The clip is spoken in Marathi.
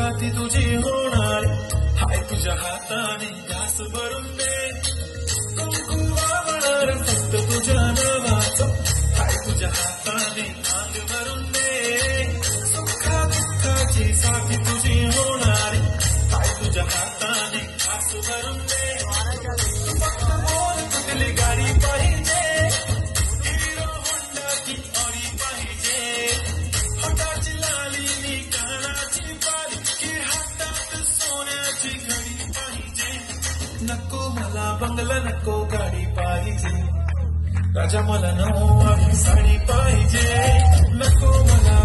साथी तुझी होणार हाय तुझ्या हाताने घास भरून दे कुंकू वावणार फक्त तुझ्या नावाचं हाय तुझ्या हाताने मांग भरून दे सुखा दुःखाची साथी तुझी होणार हाय तुझ्या हाताने घास भरून दे फक्त बोल कुठली गाडी पाहिजे हिरो होंडाची ऑडी पाहिजे हाताची लाली नी कानाची बाली की हातात सोन्याची घडी पाहिजे नको मला बंगला नको गाडी पाहिजे राजा मला नऊवारी साडी पाहिजे नको मला